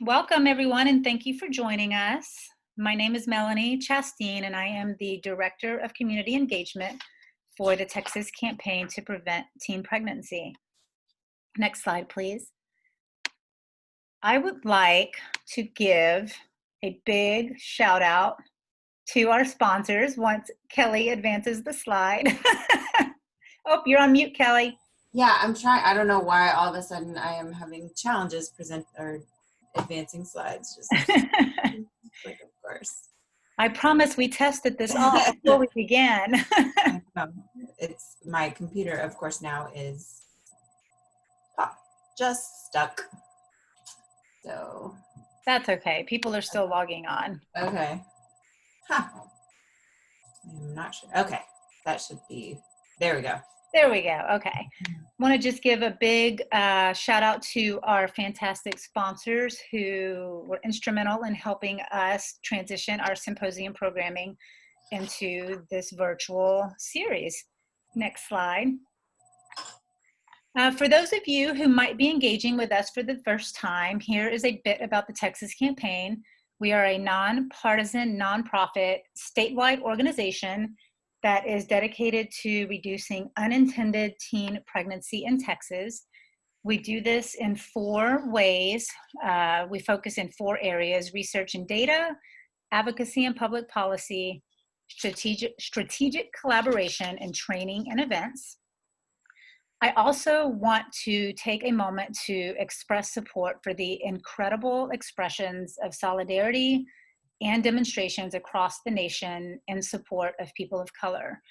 Welcome, everyone, and thank you for joining us. My name is Melanie Chasteen, and I am the Director of Community Engagement for the Texas Campaign to Prevent Teen Pregnancy. Next slide, please. I would like to give a big shout out to our sponsors once Kelly advances the slide. Oh, you're on mute, Kelly. Yeah, I'm trying. I don't know why all of a sudden I am having challenges advancing slides. Just like, of course. I promise we tested this all before we began. It's my computer, of course, now is just stuck. So that's okay. People are still logging on. Okay. Huh. I'm not sure. Okay, that should be. There we go. There we go. Okay. Want to just give a big shout out to our fantastic sponsors who were instrumental in helping us transition our symposium programming into this virtual series. Next slide. For those of you who might be engaging with us for the first time, here is a bit about the Texas Campaign. We are a nonpartisan, nonprofit, statewide organization that is dedicated to reducing unintended teen pregnancy in Texas. We do this in 4 ways. We focus in 4 areas: research and data, advocacy and public policy, strategic collaboration, and training and events. I also want to take a moment to express support for the incredible expressions of solidarity and demonstrations across the nation in support of people of color.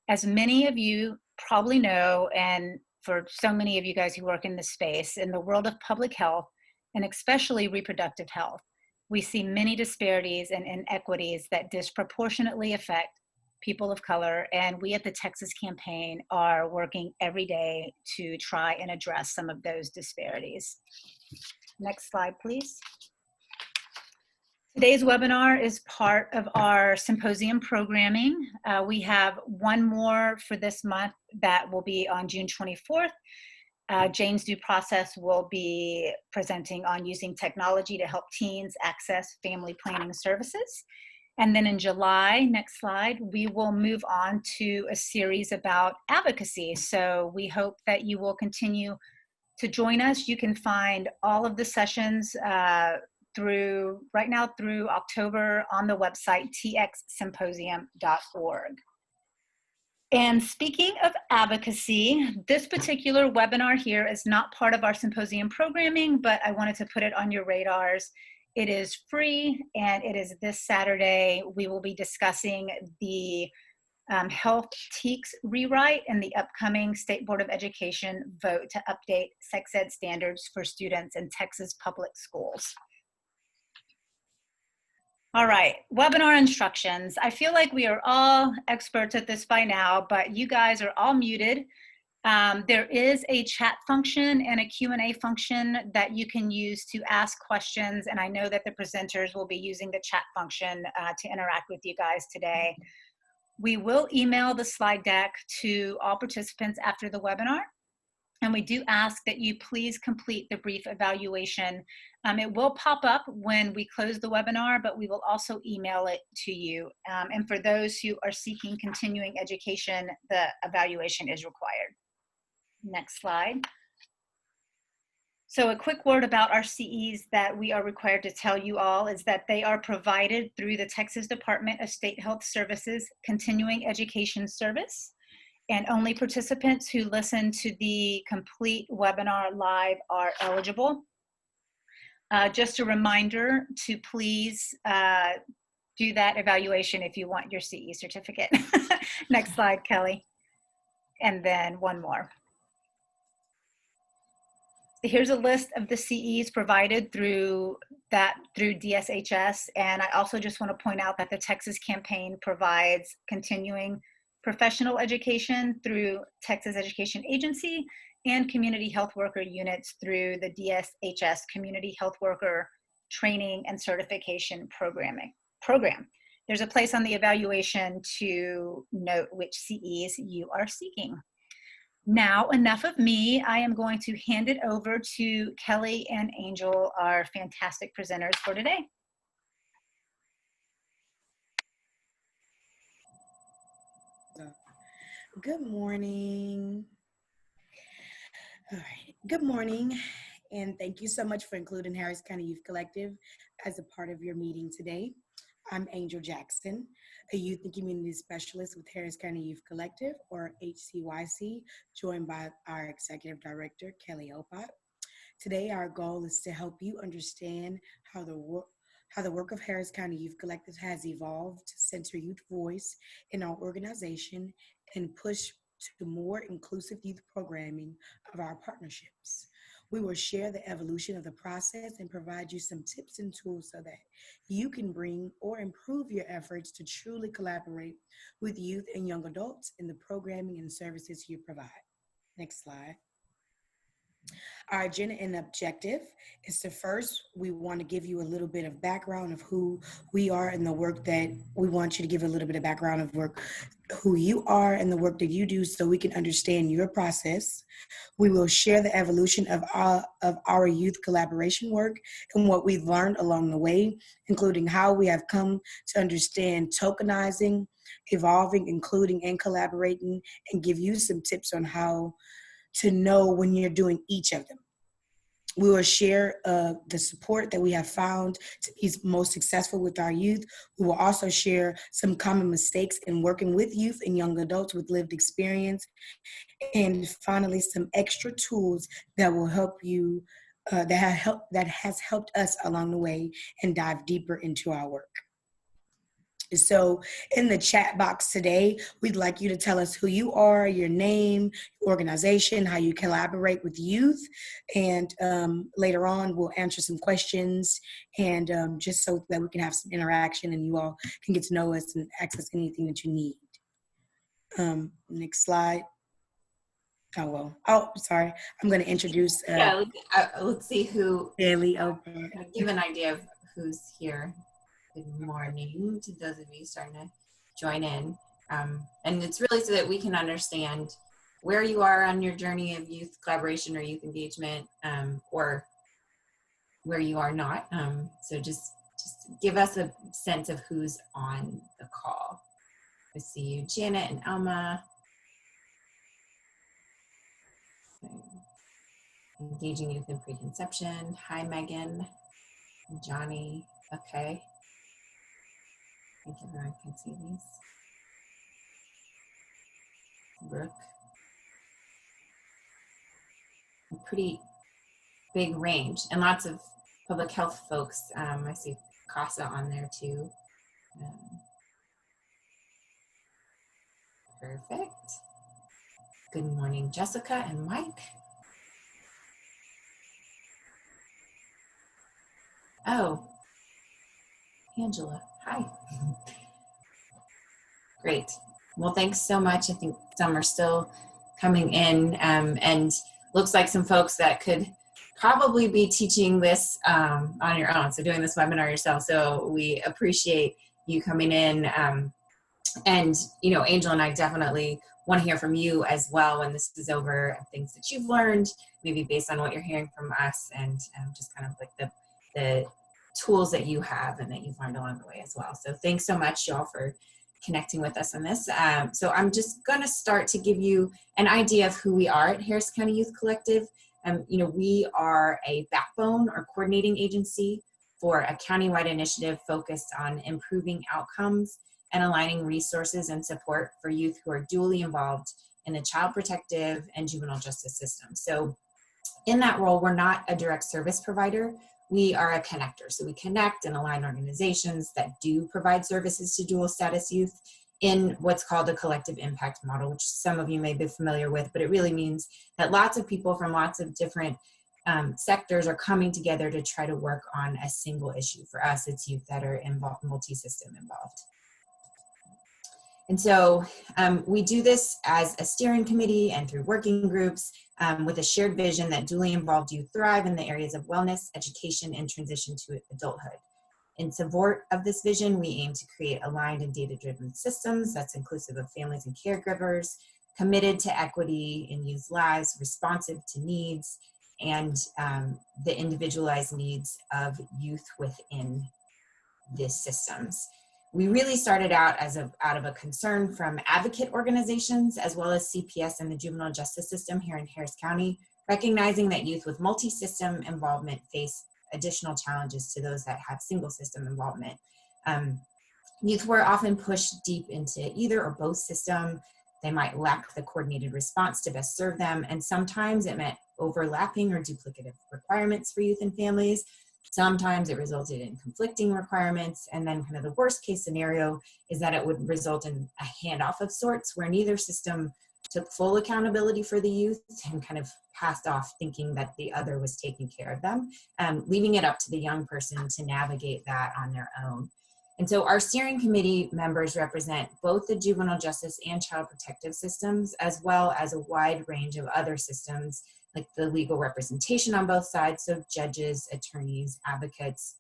As many of you probably know, and for so many of you guys who work in this space, in the world of public health, and especially reproductive health, we see many disparities and inequities that disproportionately affect people of color, and we at the Texas Campaign are working every day to try and address some of those disparities. Next slide, please. Today's webinar is part of our symposium programming. We have one more for this month that will be on June 24th. Jane's Due Process will be presenting on using technology to help teens access family planning services. And then in July, next slide, we will move on to a series about advocacy. So we hope that you will continue to join us. You can find all of the sessions right now through October on the website txsymposium.org. And speaking of advocacy, this particular webinar here is not part of our symposium programming, but I wanted to put it on your radars. It is free, and it is this Saturday. We will be discussing the Health TEKS rewrite and the upcoming State Board of Education vote to update sex ed standards for students in Texas public schools. All right, webinar instructions. I feel like we are all experts at this by now, but you guys are all muted. There is a chat function and a Q&A function that you can use to ask questions, and I know that the presenters will be using the chat function to interact with you guys today. We will email the slide deck to all participants after the webinar, and we do ask that you please complete the brief evaluation. It will pop up when we close the webinar, but we will also email it to you. And for those who are seeking continuing education, the evaluation is required. Next slide. So a quick word about our CEs that we are required to tell you all is that they are provided through the Texas Department of State Health Services Continuing Education Service, and only participants who listen to the complete webinar live are eligible. Just a reminder to please do that evaluation if you want your CE certificate. Next slide, Kelly. And then one more. Here's a list of the CEs provided through DSHS, and I also just want to point out that the Texas Campaign provides continuing professional education through Texas Education Agency and community health worker units through the DSHS Community Health Worker Training and Certification Program. There's a place on the evaluation to note which CEs you are seeking. Now, enough of me. I am going to hand it over to Kelly and Angel, our fantastic presenters for today. Good morning. All right. Good morning. And thank you so much for including Harris County Youth Collective as a part of your meeting today. I'm Angel Jackson, a Youth and Community Specialist with Harris County Youth Collective, or HCYC, joined by our Executive Director, Kelly Opot. Today, our goal is to help you understand how the work of Harris County Youth Collective has evolved to center youth voice in our organization and push to more inclusive youth programming of our partnerships. We will share the evolution of the process and provide you some tips and tools so that you can bring or improve your efforts to truly collaborate with youth and young adults in the programming and services you provide. Next slide. Our agenda and objective is to first, we want to give you a little bit of background of who we are and the work that we want you to give a little bit of background of work, who you are and the work that you do so we can understand your process. We will share the evolution of our youth collaboration work and what we've learned along the way, including how we have come to understand tokenizing, evolving, including, and collaborating, and give you some tips on how to know when you're doing each of them. We will share the support that we have found to be most successful with our youth. We will also share some common mistakes in working with youth and young adults with lived experience. And finally, some extra tools that will help you, that has helped us along the way and dive deeper into our work. So in the chat box today, we'd like you to tell us who you are, your name, your organization, how you collaborate with youth. And later on, we'll answer some questions and just so that we can have some interaction and you all can get to know us and access anything that you need. Next slide. Sorry. I'm going to introduce. Let's see who. Bailey. Give an idea of who's here. Good morning to those of you starting to join in. And it's really so that we can understand where you are on your journey of youth collaboration or youth engagement, or where you are not. So just give us a sense of who's on the call. I see you, Janet and Alma. Engaging youth in preconception. Hi, Megan. Johnny. Okay. I think everyone can see these. Brooke. A pretty big range and lots of public health folks. I see CASA on there too. Perfect. Good morning, Jessica and Mike. Oh, Angela, hi. Great. Well, thanks so much. I think some are still coming in, and looks like some folks that could probably be teaching this on your own, so doing this webinar yourself. So we appreciate you coming in, and Angel and I definitely want to hear from you as well when this is over, things that you've learned, maybe based on what you're hearing from us, and just kind of like the tools that you have and that you've learned along the way as well. So thanks so much, y'all, for connecting with us on this. So I'm just going to start to give you an idea of who we are at Harris County Youth Collective. We are a backbone or coordinating agency for a countywide initiative focused on improving outcomes and aligning resources and support for youth who are dually involved in the child protective and juvenile justice system. So in that role, we're not a direct service provider. We are a connector. So we connect and align organizations that do provide services to dual status youth in what's called a collective impact model, which some of you may be familiar with, but it really means that lots of people from lots of different sectors are coming together to try to work on a single issue. For us, it's youth that are involved, multi-system involved. And so we do this as a steering committee and through working groups with a shared vision that dually involved youth thrive in the areas of wellness, education, and transition to adulthood. In support of this vision, we aim to create aligned and data-driven systems that's inclusive of families and caregivers, committed to equity in youth lives, responsive to needs, and the individualized needs of youth within these systems. We really started out out of a concern from advocate organizations, as well as CPS and the juvenile justice system here in Harris County, recognizing that youth with multi-system involvement face additional challenges to those that have single system involvement. Youth were often pushed deep into either or both system. They might lack the coordinated response to best serve them, and sometimes it meant overlapping or duplicative requirements for youth and families. Sometimes it resulted in conflicting requirements, and then kind of the worst case scenario is that it would result in a handoff of sorts where neither system took full accountability for the youth and kind of passed off thinking that the other was taking care of them, leaving it up to the young person to navigate that on their own. And so our steering committee members represent both the juvenile justice and child protective systems, as well as a wide range of other systems, like the legal representation on both sides, so judges, attorneys, advocates,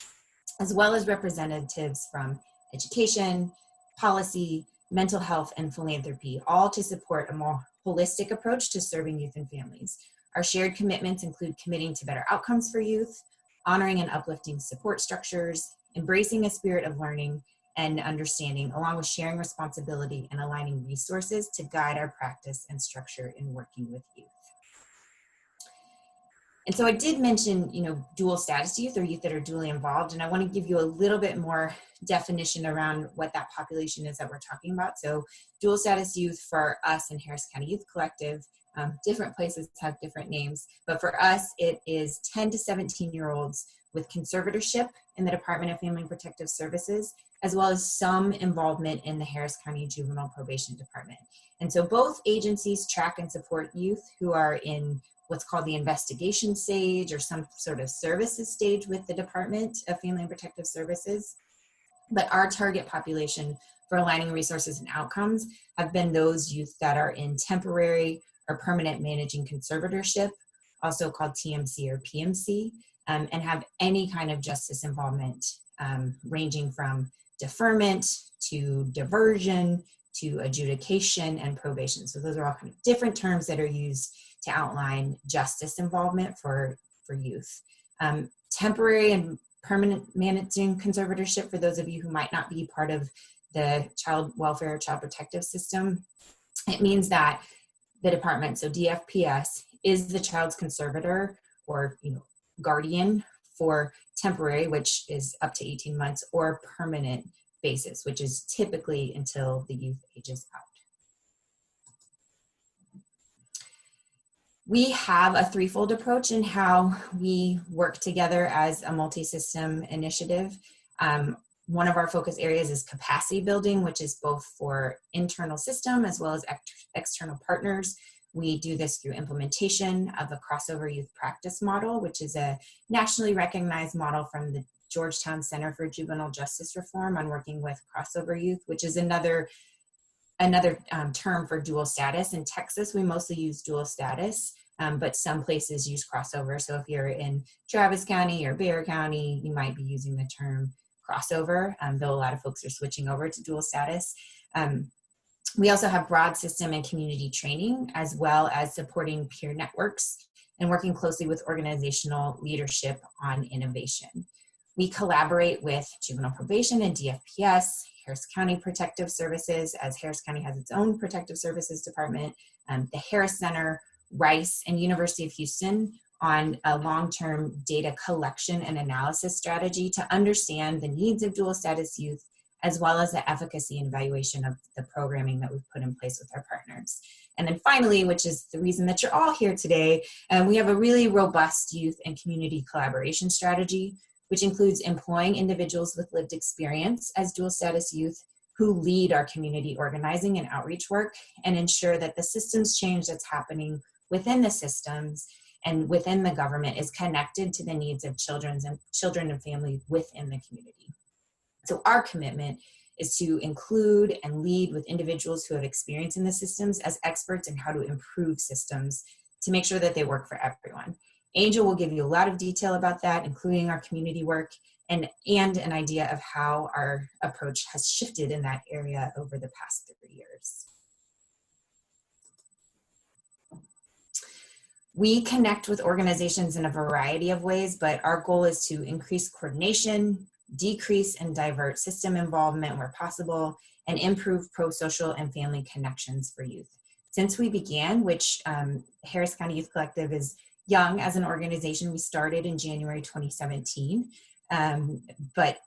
as well as representatives from education, policy, mental health, and philanthropy, all to support a more holistic approach to serving youth and families. Our shared commitments include committing to better outcomes for youth, honoring and uplifting support structures, embracing a spirit of learning and understanding, along with sharing responsibility and aligning resources to guide our practice and structure in working with youth. And so I did mention, dual status youth or youth that are dually involved, and I want to give you a little bit more definition around what that population is that we're talking about. So dual status youth for us in Harris County Youth Collective, different places have different names, but for us, it is 10 to 17-year-olds with conservatorship in the Department of Family and Protective Services, as well as some involvement in the Harris County Juvenile Probation Department. And so both agencies track and support youth who are in what's called the investigation stage or some sort of services stage with the Department of Family and Protective Services. But our target population for aligning resources and outcomes have been those youth that are in temporary or permanent managing conservatorship, also called TMC or PMC, and have any kind of justice involvement, ranging from deferment to diversion to adjudication and probation. So those are all kind of different terms that are used to outline justice involvement for youth. Temporary and permanent managing conservatorship, for those of you who might not be part of the child welfare or child protective system, it means that the department, so DFPS, is the child's conservator or guardian for temporary, which is up to 18 months, or permanent basis, which is typically until the youth ages out. We have a threefold approach in how we work together as a multi-system initiative. One of our focus areas is capacity building, which is both for internal system as well as external partners. We do this through implementation of a crossover youth practice model, which is a nationally recognized model from the Georgetown Center for Juvenile Justice Reform on working with crossover youth, which is another term for dual status. In Texas, we mostly use dual status, but some places use crossover. So if you're in Travis County or Bexar County, you might be using the term crossover, though a lot of folks are switching over to dual status. We also have broad system and community training, as well as supporting peer networks and working closely with organizational leadership on innovation. We collaborate with juvenile probation and DFPS, Harris County Protective Services, as Harris County has its own protective services department, the Harris Center, Rice, and University of Houston on a long-term data collection and analysis strategy to understand the needs of dual status youth, as well as the efficacy and evaluation of the programming that we've put in place with our partners. And then finally, which is the reason that you're all here today, we have a really robust youth and community collaboration strategy, which includes employing individuals with lived experience as dual status youth who lead our community organizing and outreach work and ensure that the systems change that's happening within the systems and within the government is connected to the needs of children and families within the community. So our commitment is to include and lead with individuals who have experience in the systems as experts in how to improve systems to make sure that they work for everyone. Angel will give you a lot of detail about that, including our community work and an idea of how our approach has shifted in that area over the past 3 years. We connect with organizations in a variety of ways, but our goal is to increase coordination, decrease and divert system involvement where possible, and improve pro-social and family connections for youth. Since we began, which Harris County Youth Collective is young as an organization, we started in January 2017, but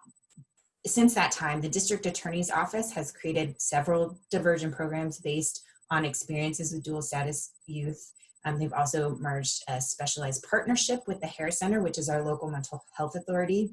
since that time, the District Attorney's Office has created several diversion programs based on experiences with dual status youth. They've also merged a specialized partnership with the Harris Center, which is our local mental health authority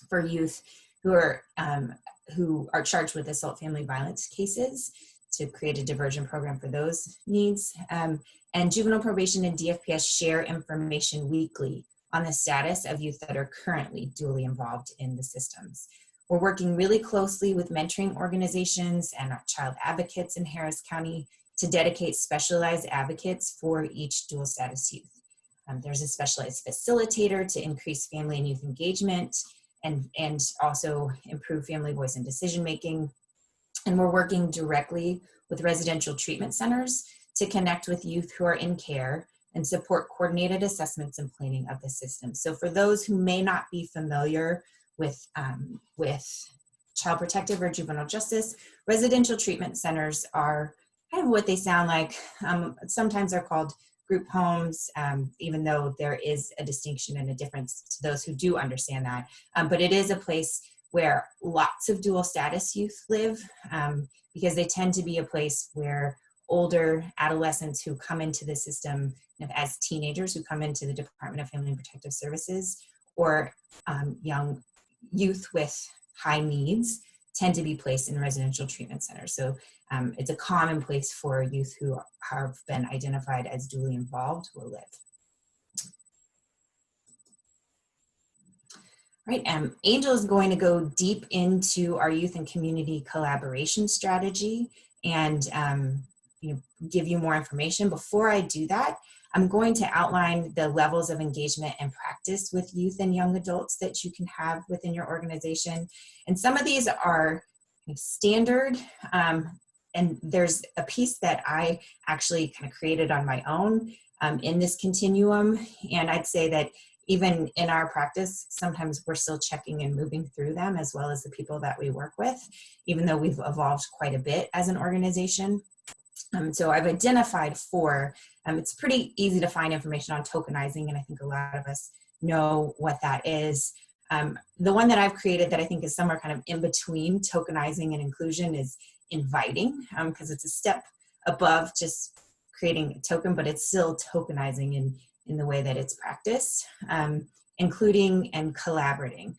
for youth who are charged with assault family violence cases, to create a diversion program for those needs. And juvenile probation and DFPS share information weekly on the status of youth that are currently dually involved in the systems. We're working really closely with mentoring organizations and our child advocates in Harris County to dedicate specialized advocates for each dual status youth. There's a specialized facilitator to increase family and youth engagement and also improve family voice and decision making. And we're working directly with residential treatment centers to connect with youth who are in care and support coordinated assessments and planning of the system. So for those who may not be familiar with child protective or juvenile justice, residential treatment centers are kind of what they sound like. Sometimes they're called group homes, even though there is a distinction and a difference to those who do understand that. But it is a place where lots of dual status youth live, because they tend to be a place where older adolescents who come into the system as teenagers, who come into the Department of Family and Protective Services, or young youth with high needs tend to be placed in residential treatment centers. So it's a common place for youth who have been identified as dually involved will live. Right, Angel is going to go deep into our youth and community collaboration strategy and give you more information. Before I do that, I'm going to outline the levels of engagement and practice with youth and young adults that you can have within your organization. And some of these are standard, and there's a piece that I actually kind of created on my own in this continuum. And I'd say that even in our practice, sometimes we're still checking and moving through them, as well as the people that we work with, even though we've evolved quite a bit as an organization. So I've identified four. It's pretty easy to find information on tokenizing, and I think a lot of us know what that is. The one that I've created that I think is somewhere kind of in between tokenizing and inclusion is inviting, because it's a step above just creating a token, but it's still tokenizing in the way that it's practiced, including and collaborating.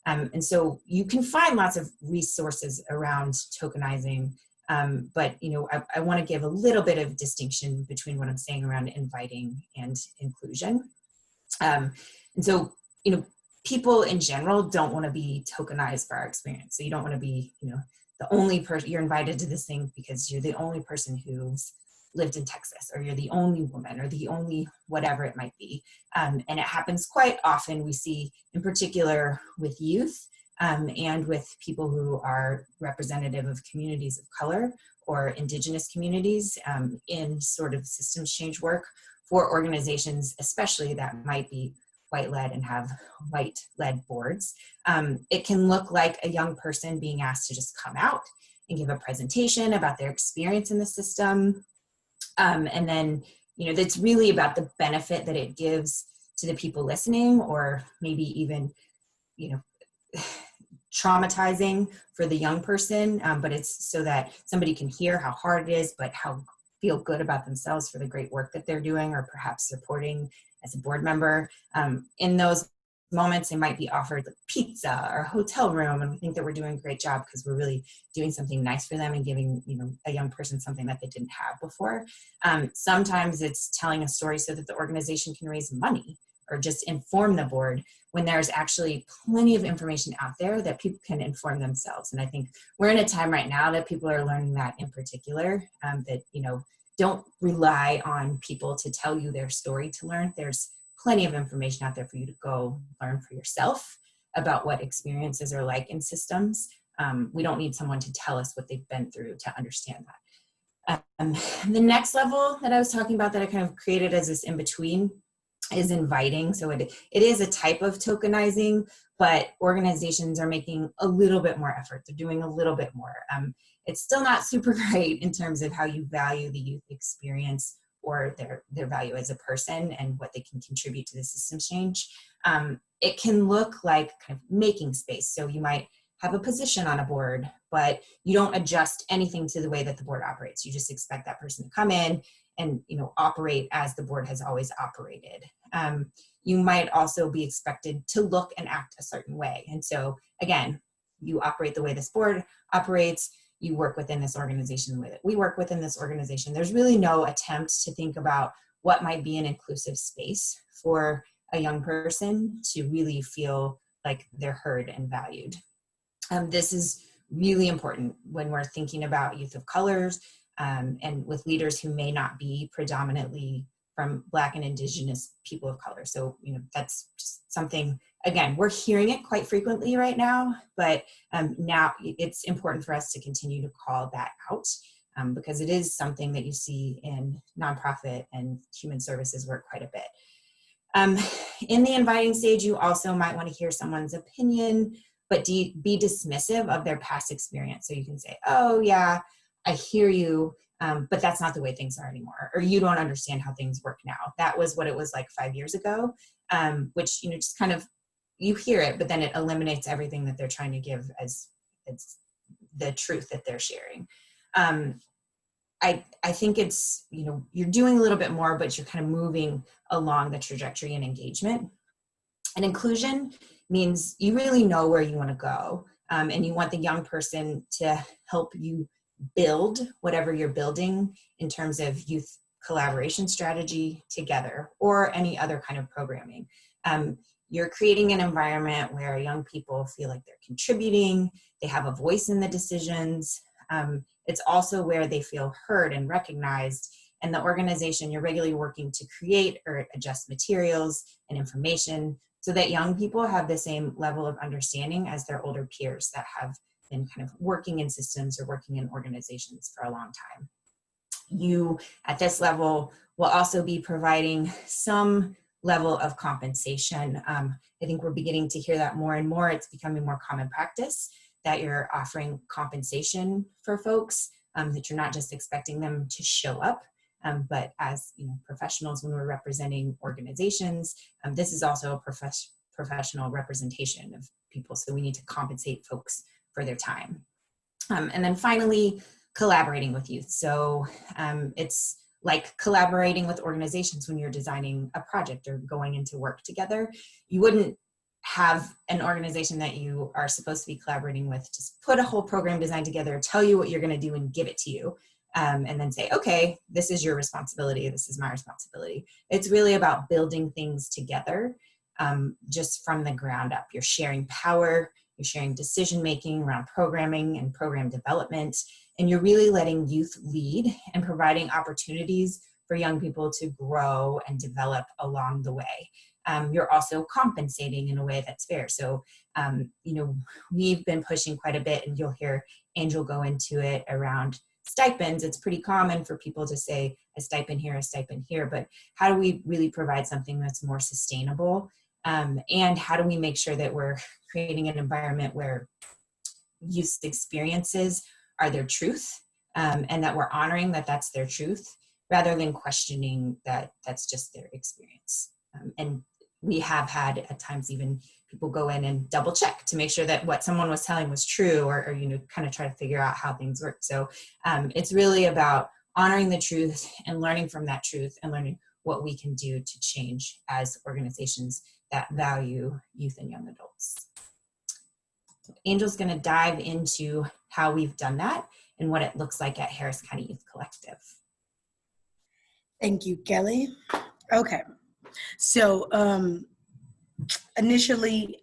And so you can find lots of resources around tokenizing, but I want to give a little bit of distinction between what I'm saying around inviting and inclusion. And so, people in general don't want to be tokenized by our experience. So you don't want to be, the only person, you're invited to this thing because you're the only person who's lived in Texas, or you're the only woman, or the only whatever it might be. And it happens quite often. We see in particular with youth and with people who are representative of communities of color or indigenous communities in sort of systems change work for organizations, especially that might be white-led and have white-led boards. It can look like a young person being asked to just come out and give a presentation about their experience in the system. And then, that's really about the benefit that it gives to the people listening, or maybe even, traumatizing for the young person, but it's so that somebody can hear how hard it is, but feel good about themselves for the great work that they're doing, or perhaps supporting as a board member. In those moments, they might be offered pizza or a hotel room, and we think that we're doing a great job because we're really doing something nice for them and giving a young person something that they didn't have before. Sometimes it's telling a story so that the organization can raise money or just inform the board, when there's actually plenty of information out there that people can inform themselves. And I think we're in a time right now that people are learning that in particular, that don't rely on people to tell you their story to learn. There's plenty of information out there for you to go learn for yourself about what experiences are like in systems. We don't need someone to tell us what they've been through to understand that. The next level that I was talking about that I kind of created as this in-between is inviting. So it is a type of tokenizing, but organizations are making a little bit more effort. They're doing a little bit more. It's still not super great in terms of how you value the youth experience or their value as a person and what they can contribute to the systems change. It can look like kind of making space. So you might have a position on a board, but you don't adjust anything to the way that the board operates. You just expect that person to come in and operate as the board has always operated. You might also be expected to look and act a certain way. And so again, you operate the way this board operates, you work within this organization the way that we work within this organization. There's really no attempt to think about what might be an inclusive space for a young person to really feel like they're heard and valued. This is really important when we're thinking about youth of colors and with leaders who may not be predominantly from Black and Indigenous people of color. So, that's just something, again, we're hearing it quite frequently right now, but now it's important for us to continue to call that out because it is something that you see in nonprofit and human services work quite a bit. In the inviting stage, you also might want to hear someone's opinion, but be dismissive of their past experience. So you can say, oh yeah, I hear you, but that's not the way things are anymore. Or you don't understand how things work now. That was what it was like 5 years ago, which, just kind of, you hear it, but then it eliminates everything that they're trying to give as the truth that they're sharing. I think it's, you're doing a little bit more, but you're kind of moving along the trajectory and engagement. And inclusion means you really know where you want to go. And you want the young person to help you build whatever you're building in terms of youth collaboration strategy together or any other kind of programming. You're creating an environment where young people feel like they're contributing, they have a voice in the decisions. It's also where they feel heard and recognized, and the organization you're regularly working to create or adjust materials and information so that young people have the same level of understanding as their older peers that have been kind of working in systems or working in organizations for a long time. You, at this level, will also be providing some level of compensation. I think we're beginning to hear that more and more. It's becoming more common practice that you're offering compensation for folks, that you're not just expecting them to show up, but as professionals, when we're representing organizations, this is also a professional representation of people. So we need to compensate folks for their time. And then finally, collaborating with youth. So it's like collaborating with organizations when you're designing a project or going into work together. You wouldn't have an organization that you are supposed to be collaborating with just put a whole program design together, tell you what you're going to do and give it to you. And then say, okay, this is your responsibility, this is my responsibility. It's really about building things together, just from the ground up. You're sharing power, you're sharing decision-making around programming and program development, and you're really letting youth lead and providing opportunities for young people to grow and develop along the way. You're also compensating in a way that's fair. So, we've been pushing quite a bit, and you'll hear Angel go into it around stipends. It's pretty common for people to say a stipend here, but how do we really provide something that's more sustainable? And how do we make sure that we're creating an environment where youth experiences are their truth, and that we're honoring that that's their truth rather than questioning that that's just their experience. And we have had at times even people go in and double check to make sure that what someone was telling was true, or kind of try to figure out how things work. So it's really about honoring the truth and learning from that truth and learning what we can do to change as organizations that value youth and young adults. Angel's going to dive into how we've done that and what it looks like at Harris County Youth Collective. Thank you, Kelly. Okay. So initially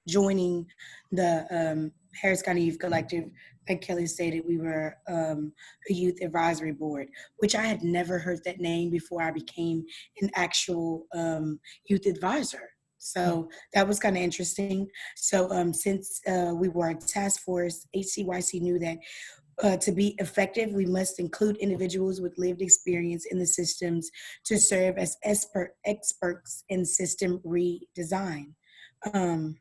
joining the Harris County Youth Collective, like Kelly stated, we were a youth advisory board, which I had never heard that name before I became an actual youth advisor. So that was kind of interesting. So since we were a task force, HCYC knew that To be effective, we must include individuals with lived experience in the systems to serve as experts in system redesign. Um,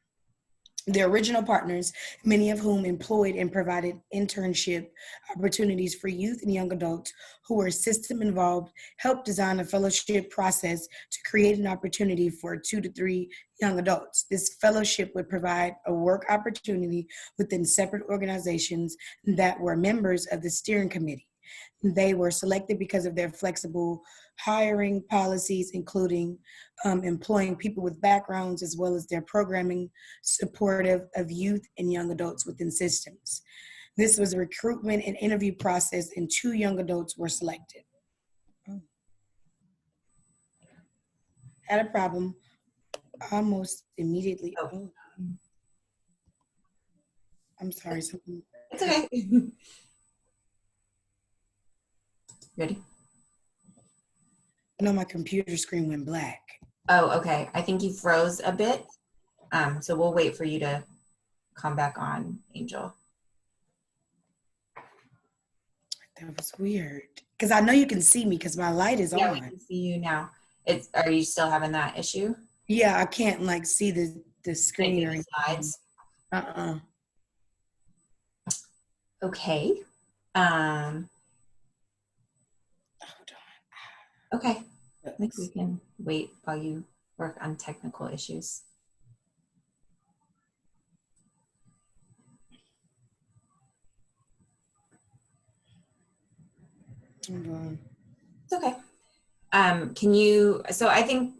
the original partners, many of whom employed and provided internship opportunities for youth and young adults who were system involved, helped design a fellowship process to create an opportunity for 2 to 3 young adults. This fellowship would provide a work opportunity within separate organizations that were members of the steering committee. They were selected because of their flexible hiring policies, including employing people with backgrounds, as well as their programming supportive of youth and young adults within systems. This was a recruitment and interview process, and 2 young adults were selected. Had a problem almost immediately. Oh, I'm sorry. Something. It's okay. Ready? No, my computer screen went black. Oh, okay. I think you froze a bit. So we'll wait for you to come back on, Angel. That was weird. Because I know you can see me because my light is Yeah, on. we can see you now. Are you still having that issue? Yeah, I can't like see the screen or the slides. Okay. Okay. I think we can wait while you work on technical issues. Hold on. It's okay. So I think,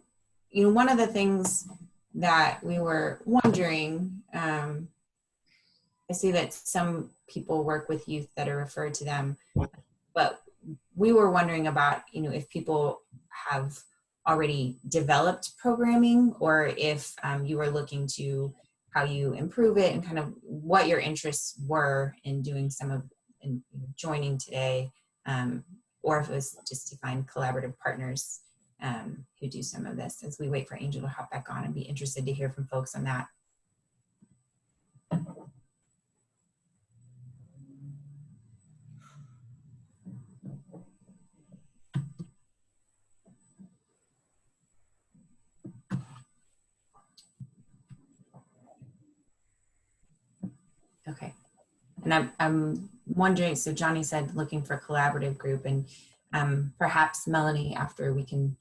one of the things that we were wondering, I see that some people work with youth that are referred to them, but we were wondering about, if people have already developed programming, or if you were looking to how you improve it and kind of what your interests were in doing in joining today, or if it was just to find collaborative partners who do some of this, as we wait for Angel to hop back on. And be interested to hear from folks on that. Okay. And I'm wondering, so Johnny said looking for a collaborative group, and perhaps Melanie, after we can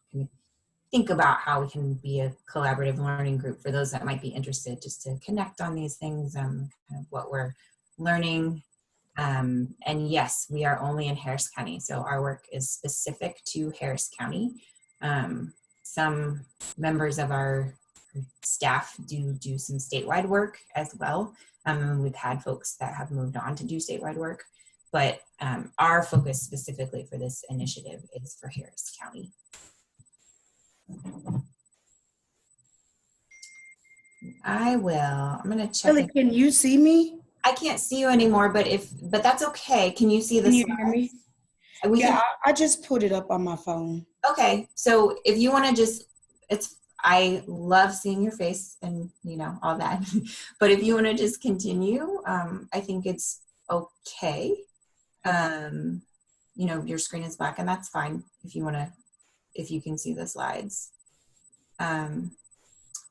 think about how we can be a collaborative learning group for those that might be interested, just to connect on these things, kind of what we're learning. And yes, we are only in Harris County, so our work is specific to Harris County. Some members of our staff do some statewide work as well. We've had folks that have moved on to do statewide work, but our focus specifically for this initiative is for Harris County. I'm gonna check. Really, can you see me? I can't see you anymore, but that's okay. Can you see the Can you slides? hear me? Yeah, I just put it up on my phone. Okay, so if you want to I love seeing your face and all that, but if you want to just continue, I think it's okay. Your screen is black, and that's fine if you can see the slides.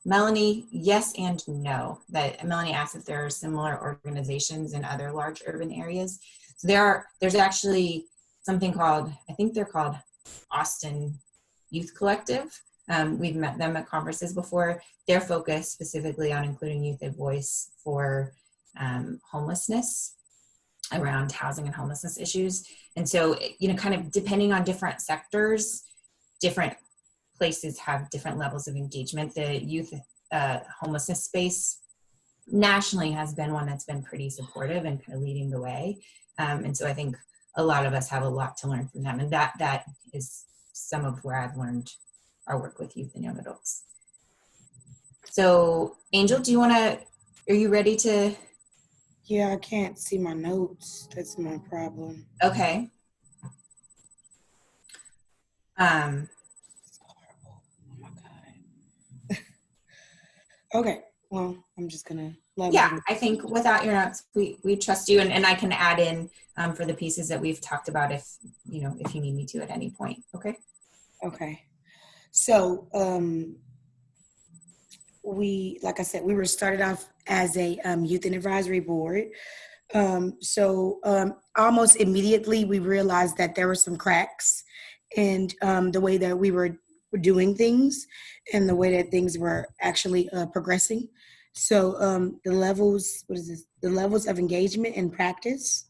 Melanie, yes and no. Melanie asked if there are similar organizations in other large urban areas. So there's actually something called, I think they're called Austin Youth Collective. We've met them at conferences before. They're focused specifically on including youth a voice for homelessness, around housing and homelessness issues. And so, kind of depending on different sectors, different places have different levels of engagement. The youth homelessness space nationally has been one that's been pretty supportive and kind of leading the way. And so I think a lot of us have a lot to learn from them. And that is some of where I've learned our work with youth and young adults. So Angel, are you ready to? Yeah, I can't see my notes. That's my problem. Okay. It's horrible. Oh my God. Okay, Well, I'm just gonna let Yeah, them. I think without your notes, we trust you, and I can add in for the pieces that we've talked about if you need me to at any point. Okay. Okay. So like I said, we were started off as a youth and advisory board. Almost immediately we realized that there were some cracks in the way that we were doing things and the way that things were actually progressing. So the levels of engagement and practice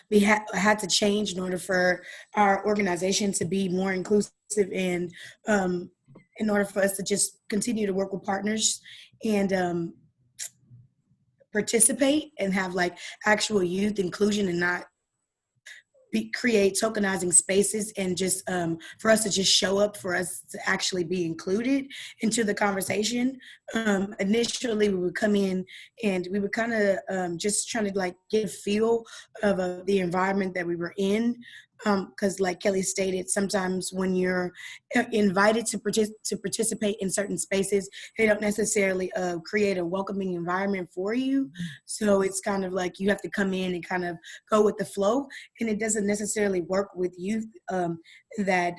we had to change in order for our organization to be more inclusive and in order for us to just continue to work with partners and participate and have like actual youth inclusion and not create tokenizing spaces and just for us to just show up, for us to actually be included into the conversation. Initially, we would come in and we were kind of just trying to like get a feel of the environment that we were in. Because like Kelly stated, sometimes when you're invited to participate in certain spaces, they don't necessarily create a welcoming environment for you. So it's kind of like you have to come in and kind of go with the flow, and it doesn't necessarily work with youth that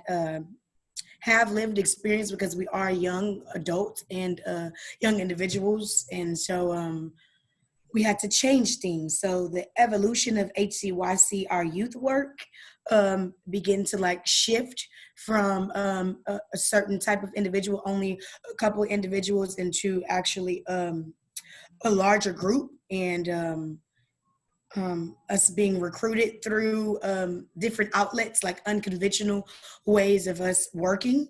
have lived experience, because we are young adults and young individuals, and so we had to change things. So the evolution of HCYC, our youth work, begin to like shift from a certain type of individual, only a couple of individuals, into actually a larger group, and us being recruited through different outlets, like unconventional ways of us working.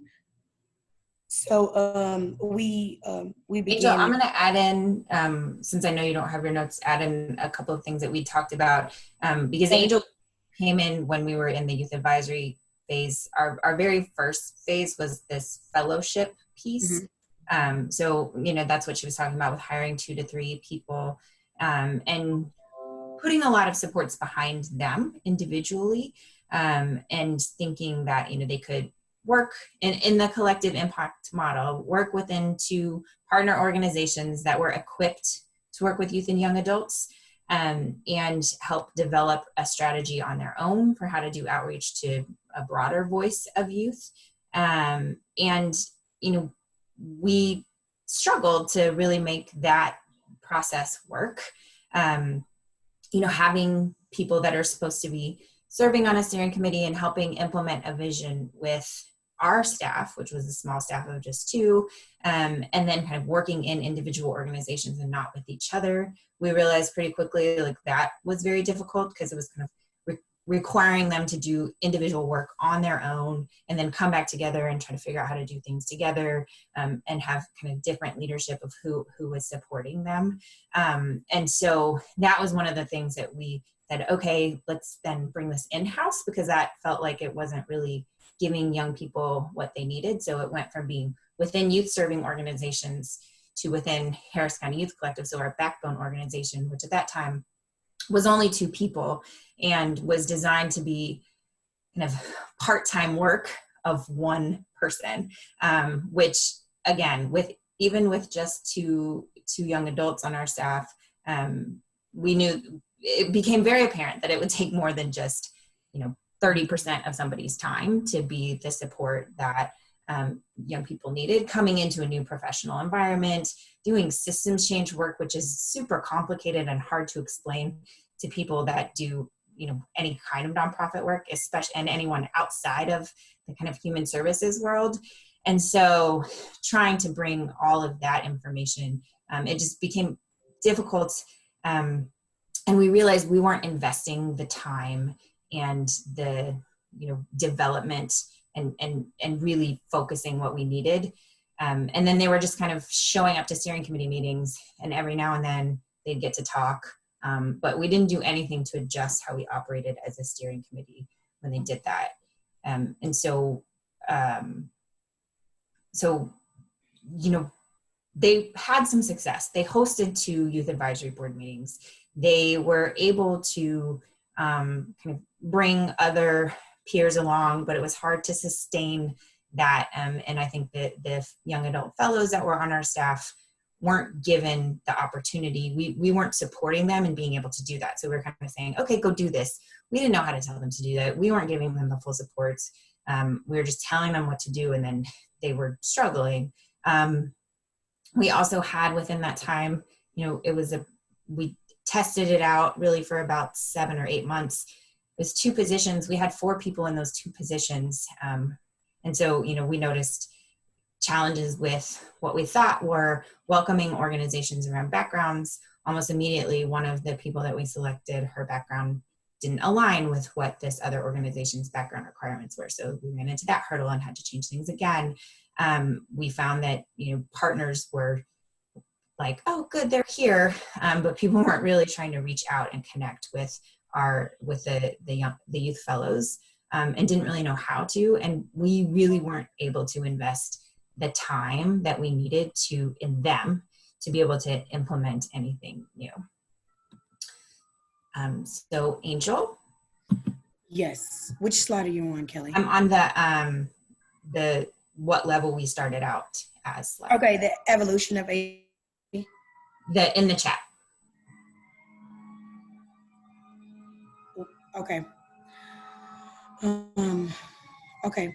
So we Angel, I'm began. going to add in, since I know you don't have your notes, add in a couple of things that we talked about, because Angel came in when we were in the youth advisory phase. Our very first phase was this fellowship piece. So, that's what she was talking about with hiring 2 to 3 people and putting a lot of supports behind them individually, and thinking that, they could work in the collective impact model, work within 2 partner organizations that were equipped to work with youth and young adults, and help develop a strategy on their own for how to do outreach to a broader voice of youth. We struggled to really make that process work. Having people that are supposed to be serving on a steering committee and helping implement a vision with our staff, which was a small staff of just 2, and then kind of working in individual organizations and not with each other. We realized pretty quickly like that was very difficult, because it was kind of requiring them to do individual work on their own and then come back together and try to figure out how to do things together, and have kind of different leadership of who was supporting them. And so that was one of the things that we said, okay, let's then bring this in-house, because that felt like it wasn't really giving young people what they needed. So it went from being within youth serving organizations to within Harris County Youth Collective, so our backbone organization, which at that time was only 2 people and was designed to be kind of part-time work of 1 person, which again, even with just two young adults on our staff, we knew it became very apparent that it would take more than just 30% of somebody's time to be the support that young people needed coming into a new professional environment, doing systems change work, which is super complicated and hard to explain to people that do any kind of nonprofit work, especially, and anyone outside of the kind of human services world. And so trying to bring all of that information, it just became difficult. And we realized we weren't investing the time and the development and really focusing what we needed. And then they were just kind of showing up to steering committee meetings, and every now and then they'd get to talk. But we didn't do anything to adjust how we operated as a steering committee when they did that. And so they had some success. They hosted 2 youth advisory board meetings. They were able to kind of bring other peers along, but it was hard to sustain that. And I think that the young adult fellows that were on our staff weren't given the opportunity. We weren't supporting them in being able to do that. So we were kind of saying, okay, go do this. We didn't know how to tell them to do that. We weren't giving them the full supports. We were just telling them what to do, and then they were struggling. We also had within that time, we tested it out really for about 7 or 8 months. It was 2 positions. We had 4 people in those 2 positions. And so, we noticed challenges with what we thought were welcoming organizations around backgrounds. Almost immediately, one of the people that we selected, her background didn't align with what this other organization's background requirements were. So we ran into that hurdle and had to change things again. We found that, partners were like, oh, good, they're here. But people weren't really trying to reach out and connect with the youth fellows, and didn't really know how to. And we really weren't able to invest the time that we needed in them to be able to implement anything new. So Angel? Yes. Which slide are you on, Kelly? I'm on the what level we started out as slide. Okay, the evolution of a. In the chat. Okay. Okay.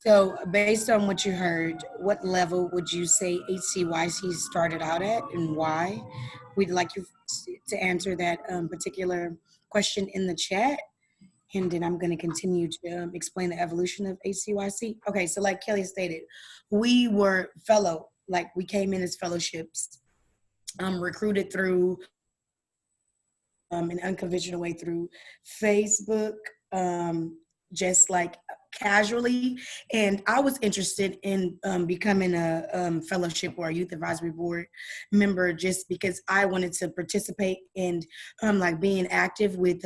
So based on what you heard, what level would you say HCYC started out at and why? We'd like you to answer that particular question in the chat. And then I'm going to continue to explain the evolution of HCYC. Okay, so like Kelly stated, we were we came in as fellowships, recruited through an unconventional way through Facebook, just like casually. And I was interested in becoming a fellowship or a youth advisory board member just because I wanted to participate in like being active with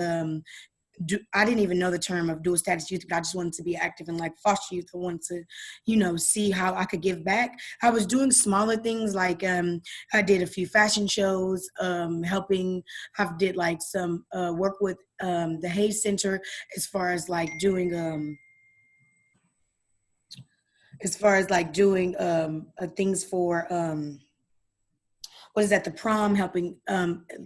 I didn't even know the term of dual status youth, but I just wanted to be active in like foster youth. I wanted to, see how I could give back. I was doing smaller things like I did a few fashion shows, helping. I've did like some work with the Hayes Center as far as like doing things for the prom, helping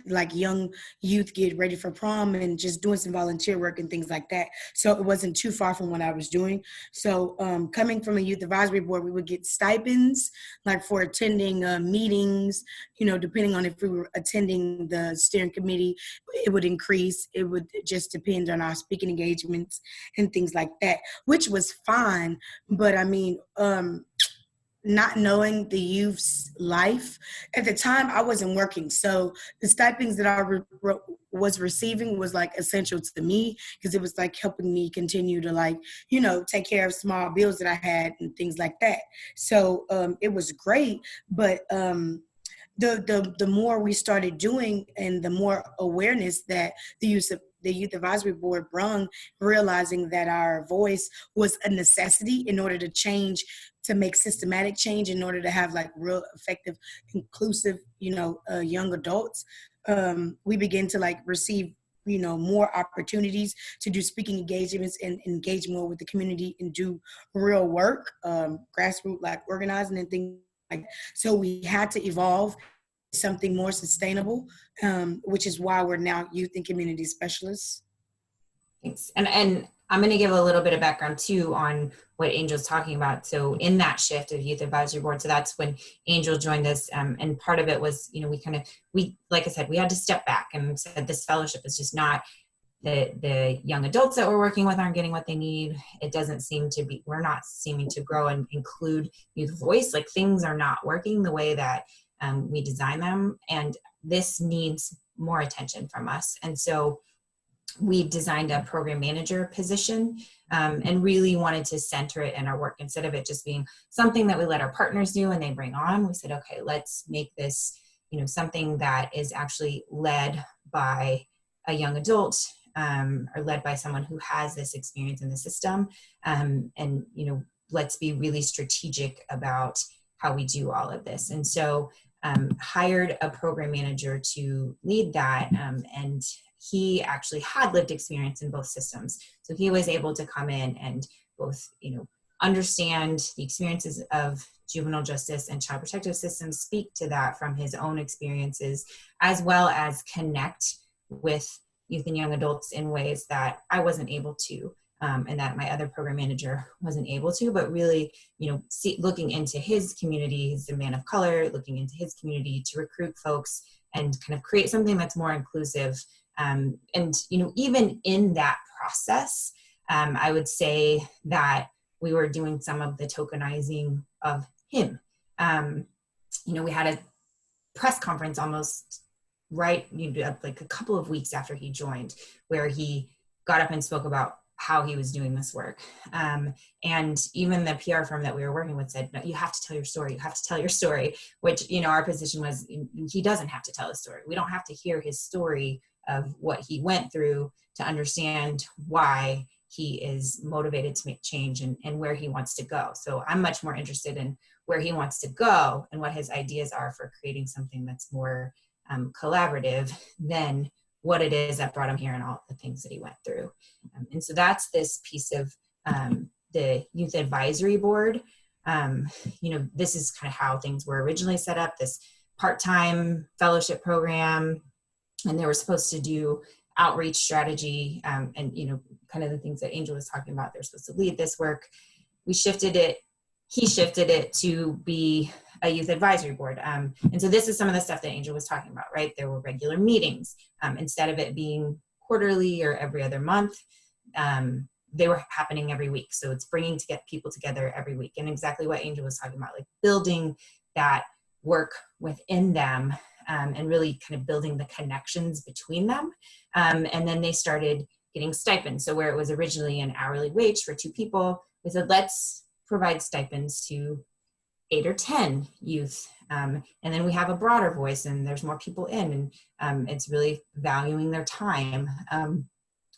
like young youth get ready for prom and just doing some volunteer work and things like that. So it wasn't too far from what I was doing. So coming from a youth advisory board, we would get stipends like for attending meetings, depending on if we were attending the steering committee, it would increase. It would just depend on our speaking engagements and things like that, which was fine. But I mean, not knowing the youth's life. At the time, I wasn't working. So the stipends that I was receiving was like essential to me because it was like helping me continue to like, take care of small bills that I had and things like that. So it was great. But the more we started doing and the more awareness that the youth advisory board brought, realizing that our voice was a necessity in order to make systematic change, in order to have like real effective, inclusive, young adults, we begin to like receive, more opportunities to do speaking engagements and engage more with the community and do real work, grassroots like organizing and things like that. So we had to evolve something more sustainable, which is why we're now youth and community specialists. Thanks. And I'm going to give a little bit of background too on what Angel's talking about. So in that shift of youth advisory board, so that's when Angel joined us. And part of it was, we, like I said, we had to step back and said, this fellowship is just not the young adults that we're working with aren't getting what they need. It doesn't seem to be, we're not seeming to grow and include youth voice. Like things are not working the way that we design them. And this needs more attention from us. And so we designed a program manager position and really wanted to center it in our work. Instead of it just being something that we let our partners do and they bring on, we said, okay, let's make this, something that is actually led by a young adult or led by someone who has this experience in the system. And, let's be really strategic about how we do all of this. And so hired a program manager to lead that. And he actually had lived experience in both systems. So he was able to come in and both, understand the experiences of juvenile justice and child protective systems, speak to that from his own experiences, as well as connect with youth and young adults in ways that I wasn't able to, and that my other program manager wasn't able to, but really, looking into his community, he's a man of color, looking into his community to recruit folks and kind of create something that's more inclusive. And, even in that process, I would say that we were doing some of the tokenizing of him. We had a press conference almost like a couple of weeks after he joined, where he got up and spoke about how he was doing this work. And even the PR firm that we were working with said, no, you have to tell your story. You have to tell your story, which, our position was he doesn't have to tell his story. We don't have to hear his story of what he went through to understand why he is motivated to make change and where he wants to go. So I'm much more interested in where he wants to go and what his ideas are for creating something that's more collaborative than what it is that brought him here and all the things that he went through. And so that's this piece of the Youth Advisory Board. This is kind of how things were originally set up, this part-time fellowship program, and they were supposed to do outreach strategy and kind of the things that Angel was talking about. They're supposed to lead this work. He shifted it to be a youth advisory board. And so this is some of the stuff that Angel was talking about, right? There were regular meetings. Instead of it being quarterly or every other month, they were happening every week. So it's bringing to get people together every week. And exactly what Angel was talking about, like building that work within them and really kind of building the connections between them. And then they started getting stipends. So where it was originally an hourly wage for 2 people, we said, let's provide stipends to 8 or 10 youth. And then we have a broader voice and there's more people in, and it's really valuing their time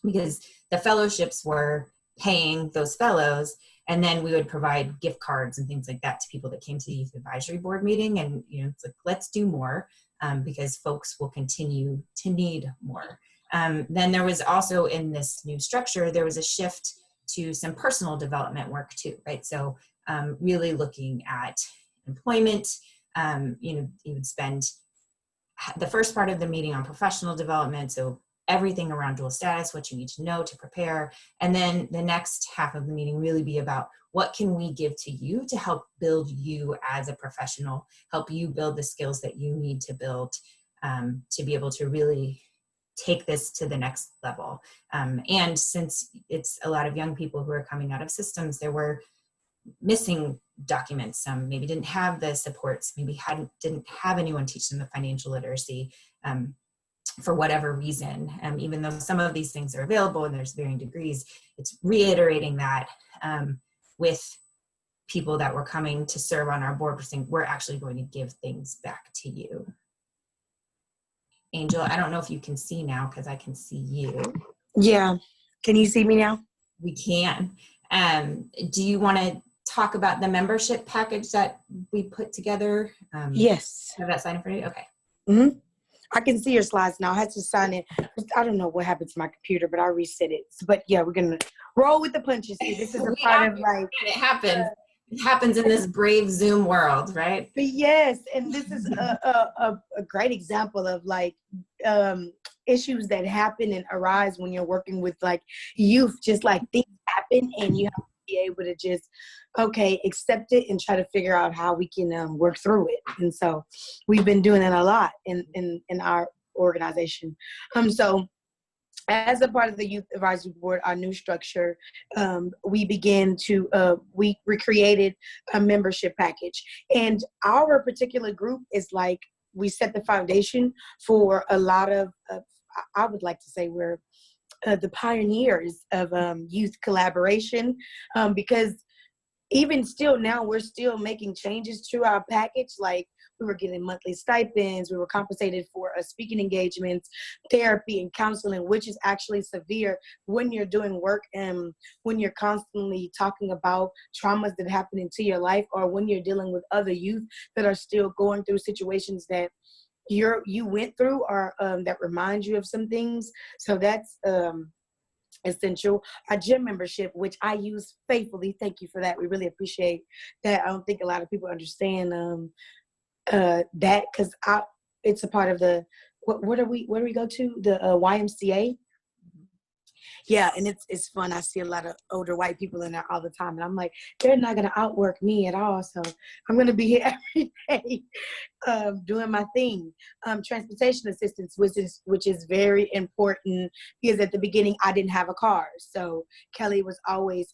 because the fellowships were paying those fellows, and then we would provide gift cards and things like that to people that came to the youth advisory board meeting. And it's like, let's do more because folks will continue to need more. Then there was also, in this new structure, there was a shift to some personal development work too, right? So really looking at employment, you would spend the first part of the meeting on professional development, so everything around dual status, what you need to know to prepare, and then the next half of the meeting really be about what can we give to you to help build you as a professional, help you build the skills that you need to build to be able to really take this to the next level. And since it's a lot of young people who are coming out of systems, there were missing documents. Some maybe didn't have the supports, maybe didn't have anyone teach them the financial literacy for whatever reason. Even though some of these things are available and there's varying degrees, it's reiterating that with people that were coming to serve on our board, we're actually going to give things back to you. Angel, I don't know if you can see now because I can see you. Yeah. Can you see me now? We can. Do you want to talk about the membership package that we put together? Yes. Have that signed up for you? Okay. Mm-hmm. I can see your slides now. I had to sign in. I don't know what happened to my computer, but I reset it. But yeah, we're going to roll with the punches. See, this is a part of like... It happens. It happens in this brave Zoom world, right? But yes, and this is a great example of like issues that happen and arise when you're working with like youth. Just like things happen and you have to be able to just, okay, accept it and try to figure out how we can work through it. And so we've been doing that a lot in our organization. So as a part of the Youth Advisory Board, our new structure, we began to, we created a membership package. And our particular group is like, we set the foundation for a lot of, I would like to say we're the pioneers of youth collaboration, because even still now, we're still making changes to our package. Like we were getting monthly stipends, we were compensated for speaking engagements, therapy and counseling, which is actually severe when you're doing work and when you're constantly talking about traumas that happen into your life, or when you're dealing with other youth that are still going through situations that you went through, or that remind you of some things. So that's essential. Our gym membership, which I use faithfully. Thank you for that. We really appreciate that. I don't think a lot of people understand that, because it's a part of the where do we go to, the YMCA. Yeah, and it's fun. I see a lot of older white people in there all the time, and I'm like, they're not gonna outwork me at all. So I'm gonna be here every day, doing my thing. Transportation assistance, which is very important, because at the beginning I didn't have a car, so Kelly was always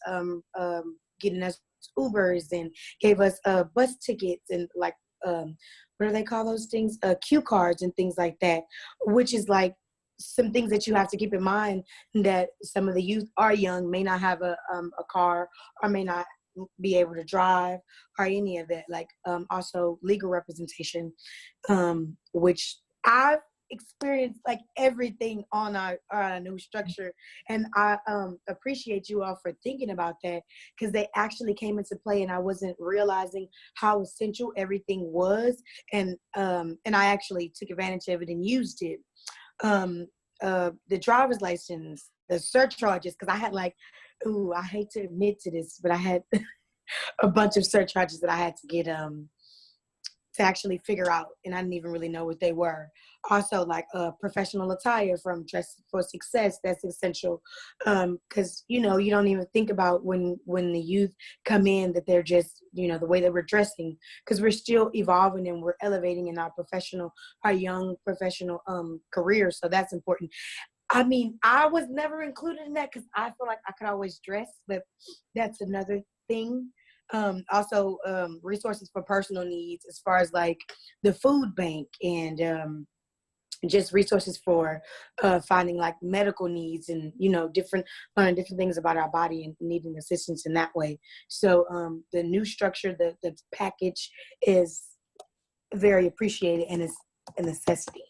getting us Ubers and gave us bus tickets and like what do they call those things? Q cards and things like that, which is like some things that you have to keep in mind, that some of the youth are young, may not have a car, or may not be able to drive, or any of that. Like also legal representation, which I've experienced like everything on our new structure. And I appreciate you all for thinking about that, because they actually came into play and I wasn't realizing how essential everything was. And I actually took advantage of it and used it. The driver's license, the surcharges, because I had like, ooh, I hate to admit to this, but I had a bunch of surcharges that I had to get to actually figure out, and I didn't even really know what they were. Also, like professional attire from Dress for Success, that's essential, because you don't even think about when the youth come in that they're just the way that we're dressing, because we're still evolving and we're elevating in our young professional careers. So that's important. I mean, I was never included in that because I feel like I could always dress, but that's another thing. Also, resources for personal needs, as far as like the food bank, and just resources for finding like medical needs, and learning different things about our body and needing assistance in that way. So the new structure, the package is very appreciated, and it's a necessity.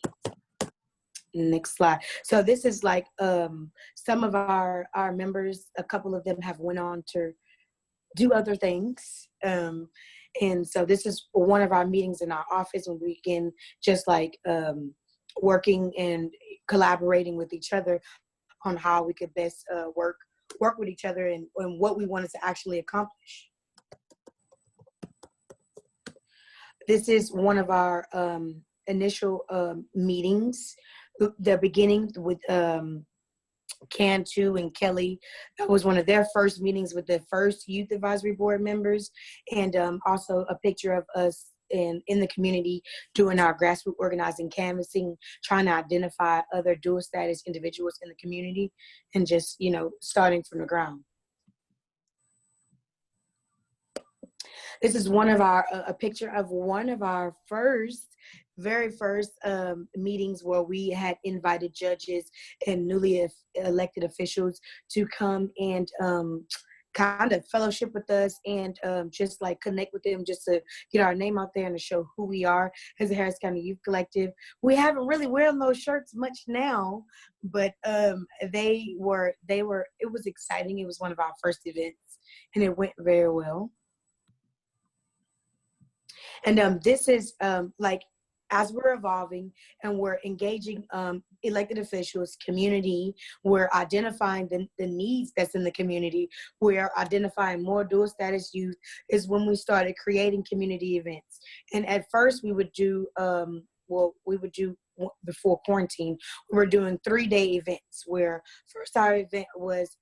Next slide. So this is like some of our members. A couple of them have went on to do other things, and so this is one of our meetings in our office, when we begin just like working and collaborating with each other on how we could best work with each other, and what we wanted to actually accomplish. This is one of our initial meetings. The beginning with Cantu and Kelly. That was one of their first meetings with the first youth advisory board members, and also a picture of us in the community doing our grassroots organizing, canvassing, trying to identify other dual status individuals in the community, and just starting from the ground. This is one of our a picture of one of our very first meetings, where we had invited judges and newly elected officials to come and kind of fellowship with us, and just like connect with them, just to get our name out there and to show who we are as a Harris County Youth Collective. We haven't really worn those shirts much now, but it was exciting. It was one of our first events, and it went very well. And this is like, as we're evolving and we're engaging elected officials, community, we're identifying the needs that's in the community, we're identifying more dual status youth, is when we started creating community events. And at first we would do, before quarantine, we were doing 3-day events, where first our event was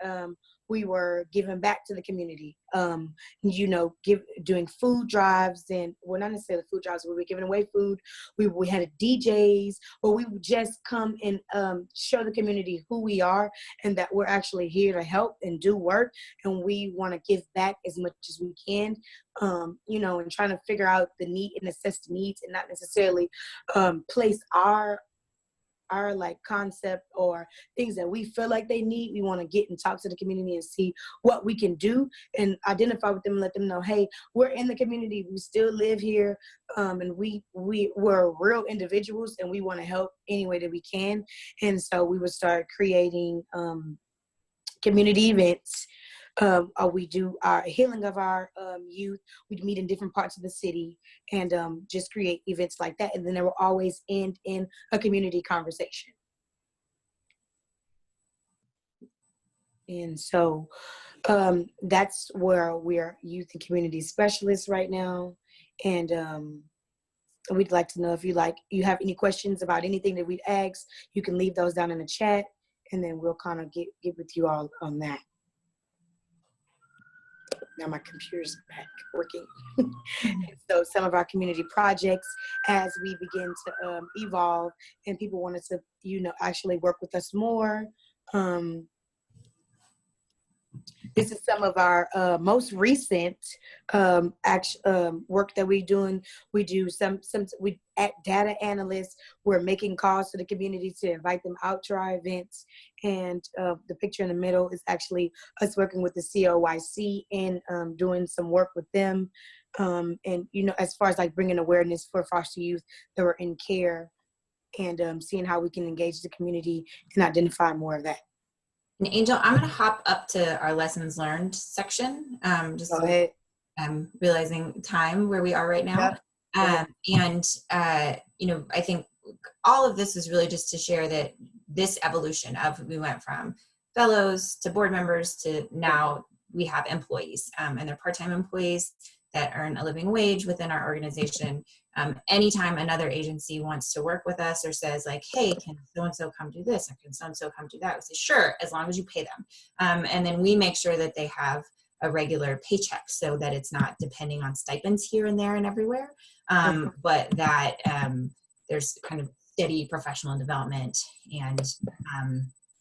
we were giving back to the community, doing food drives, and not necessarily food drives, we were giving away food. We had DJs, or we would just come and show the community who we are, and that we're actually here to help and do work, and we want to give back as much as we can, and trying to figure out the need and assess the needs, and not necessarily place our like concept or things that we feel like they need. We want to get and talk to the community and see what we can do, and identify with them and let them know, hey, we're in the community, we still live here, and we're real individuals, and we want to help any way that we can. And so we would start creating community events. We do our healing of our youth. We'd meet in different parts of the city, and just create events like that. And then they will always end in a community conversation. And so that's where we're youth and community specialists right now. And we'd like to know if you have any questions about anything that we'd asked. You can leave those down in the chat, and then we'll kind of get with you all on that. Now my computer's back working. So some of our community projects, as we begin to evolve and people wanted to, actually work with us more. This is some of our most recent work that we're doing. We do we at data analysts. We're making calls to the community to invite them out to our events. And the picture in the middle is actually us working with the COYC and doing some work with them. And, as far as like bringing awareness for foster youth that are in care and seeing how we can engage the community and identify more of that. And Angel, I'm going to hop up to our lessons learned section. Just Go ahead. Realizing time where we are right now. Yep. I think all of this is really just to share that this evolution of we went from fellows to board members to now we have employees and they're part-time employees that earn a living wage within our organization. Anytime another agency wants to work with us or says like, hey, can so-and-so come do this? Or can so-and-so come do that? We say, sure, as long as you pay them. And then we make sure that they have a regular paycheck so that it's not depending on stipends here and there and everywhere, but that there's kind of steady professional development and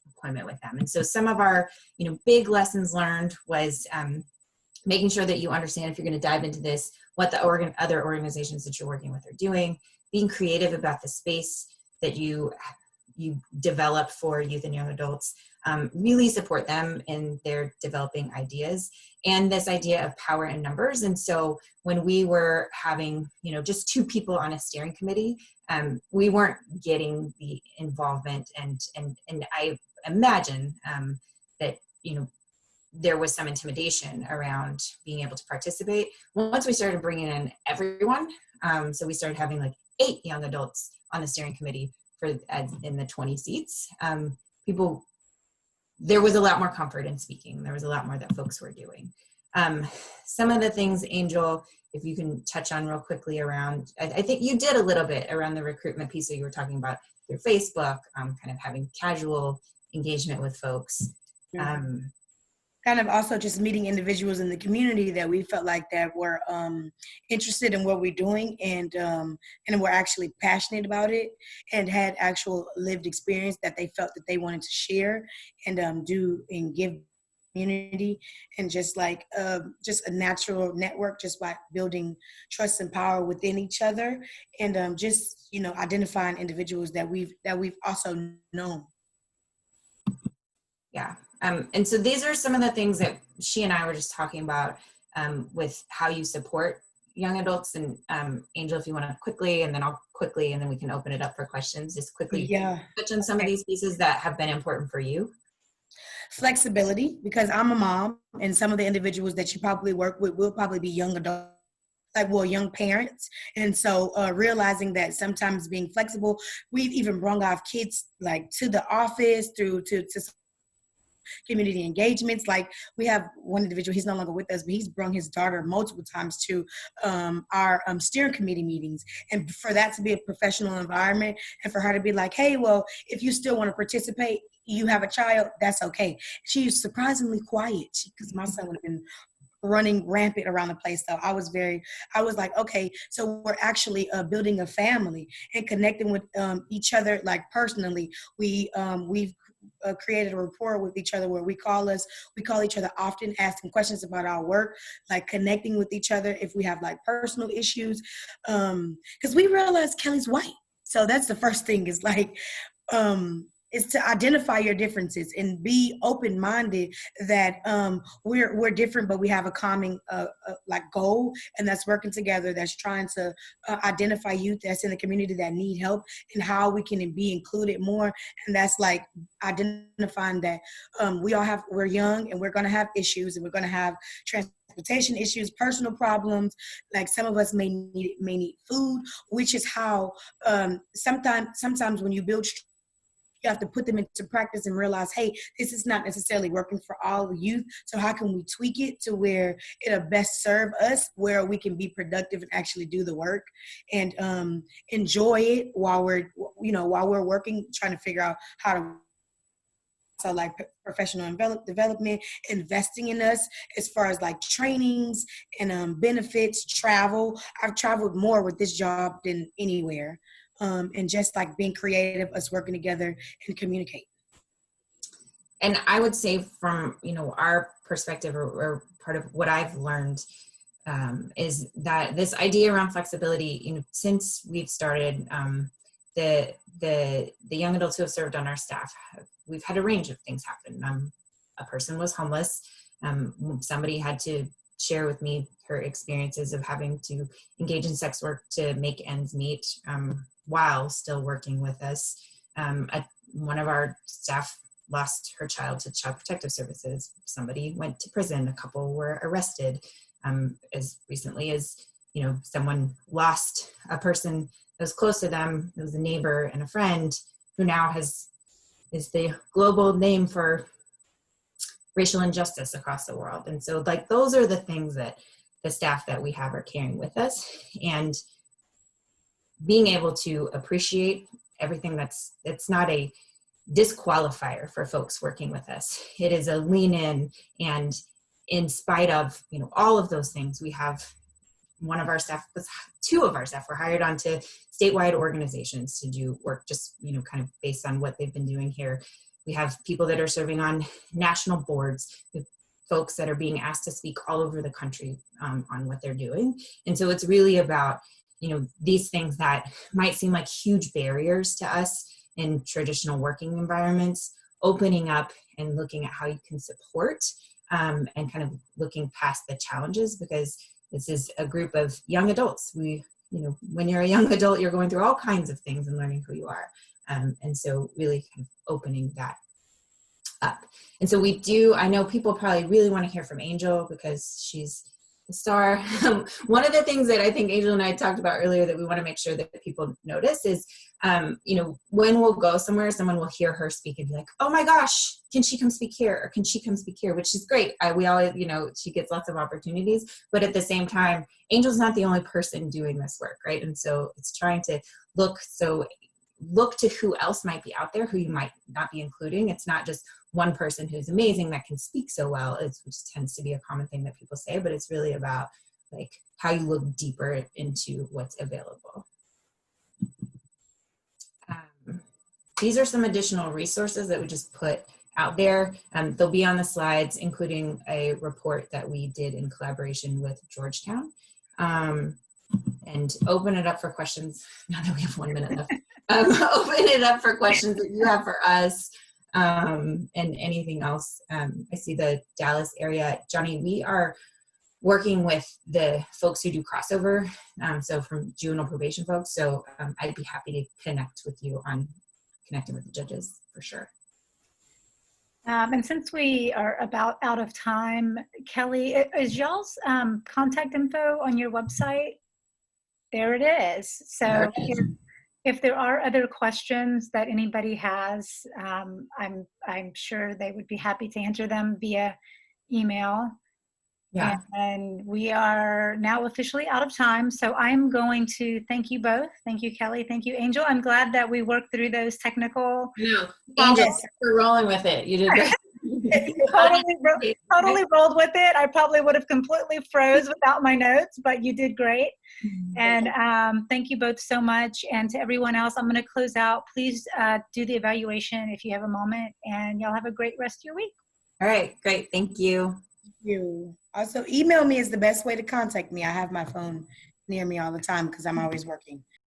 employment with them. And so some of our, big lessons learned was making sure that you understand, if you're going to dive into this, what the other organizations that you're working with are doing, being creative about the space that you develop for youth and young adults, really support them in their developing ideas, and this idea of power in numbers. And so when we were having, just 2 people on a steering committee, we weren't getting the involvement, and I imagine that, there was some intimidation around being able to participate. Once we started bringing in everyone, so we started having like 8 young adults on the steering committee in the 20 seats. There was a lot more comfort in speaking. There was a lot more that folks were doing. Some of the things, Angel, if you can touch on real quickly around, I think you did a little bit around the recruitment piece that you were talking about through Facebook, kind of having casual engagement with folks. Kind of also just meeting individuals in the community that we felt like that were interested in what we're doing and were actually passionate about it and had actual lived experience that they felt that they wanted to share and do and give community, and just like just a natural network just by building trust and power within each other, and just identifying individuals that we've also known. Yeah. And so these are some of the things that she and I were just talking about with how you support young adults. And Angel, if you want to quickly, and then I'll quickly, and then we can open it up for questions, just quickly touch on some of these pieces that have been important for you. Flexibility, because I'm a mom, and some of the individuals that you probably work with will probably be young adults, young parents. And so realizing that sometimes being flexible, we've even brought our kids like to the office through to community engagements. Like we have one individual, he's no longer with us, but he's brought his daughter multiple times to our steering committee meetings. And for that to be a professional environment, and for her to be like, hey, well, if you still want to participate, you have a child, that's okay. She's surprisingly quiet because my son would have been running rampant around the place. So I was like, okay, so we're actually building a family and connecting with each other, like personally. We've created a rapport with each other where we call each other often, asking questions about our work, like connecting with each other if we have like personal issues, because we realize Kelly's white. So that's the first thing, is like is to identify your differences and be open-minded that we're different, but we have a common like goal, and that's working together, that's trying to identify youth that's in the community that need help and how we can be included more. And that's like identifying that we're young and we're going to have issues, and we're going to have transportation issues, personal problems. Like some of us may need food, which is how sometimes when you build you have to put them into practice and realize, hey, this is not necessarily working for all the youth. So how can we tweak it to where it'll best serve us, where we can be productive and actually do the work and enjoy it while we're working, trying to figure out how to. So like professional development, investing in us as far as like trainings and benefits, travel. I've traveled more with this job than anywhere. And just like being creative, us working together and communicate. And I would say from, our perspective or part of what I've learned is that this idea around flexibility, since we've started, the young adults who have served on our staff, we've had a range of things happen. A person was homeless. Somebody had to share with me her experiences of having to engage in sex work to make ends meet while still working with us. One of our staff lost her child to Child Protective Services. Somebody went to prison. A couple were arrested. As recently as, someone lost a person that was close to them. It was a neighbor and a friend who now is the global name for racial injustice across the world. And so like, those are the things that the staff that we have are carrying with us, and being able to appreciate everything it's not a disqualifier for folks working with us. It is a lean in, and in spite of, all of those things, we have two of our staff were hired onto statewide organizations to do work just, kind of based on what they've been doing here. We have people that are serving on national boards, folks that are being asked to speak all over the country on what they're doing. And so it's really about, these things that might seem like huge barriers to us in traditional working environments, opening up and looking at how you can support and kind of looking past the challenges, because this is a group of young adults. When you're a young adult, you're going through all kinds of things and learning who you are. And so really kind of opening that up. And so I know people probably really want to hear from Angel because she's the star. One of the things that I think Angel and I talked about earlier that we want to make sure that people notice is, when we'll go somewhere, someone will hear her speak and be like, oh my gosh, can she come speak here? Or can she come speak here? Which is great. We always, she gets lots of opportunities, but at the same time, Angel's not the only person doing this work, right? And so it's trying to look to who else might be out there who you might not be including. It's not just one person who's amazing that can speak so well, which tends to be a common thing that people say, but it's really about like how you look deeper into what's available. These are some additional resources that we just put out there. They'll be on the slides, including a report that we did in collaboration with Georgetown. And open it up for questions now that we have 1 minute left. Open it up for questions that you have for us and anything else. I see the Dallas area. Johnny, we are working with the folks who do crossover, so from juvenile probation folks. So I'd be happy to connect with you on connecting with the judges for sure. And since we are about out of time, Kelly, is y'all's contact info on your website? There it is. So if there are other questions that anybody has, I'm sure they would be happy to answer them via email. Yeah. And we are now officially out of time. So I'm going to thank you both. Thank you, Kelly. Thank you, Angel. I'm glad that we worked through those technical. No, Angel, you're rolling with it. You did great. totally rolled with it. I probably would have completely froze without my notes, but you did great. And thank you both so much. And to everyone else, I'm going to close out. Please do the evaluation if you have a moment, and y'all have a great rest of your week. All right, great. Thank you. Thank you. Also, email me is the best way to contact me. I have my phone near me all the time because I'm always working.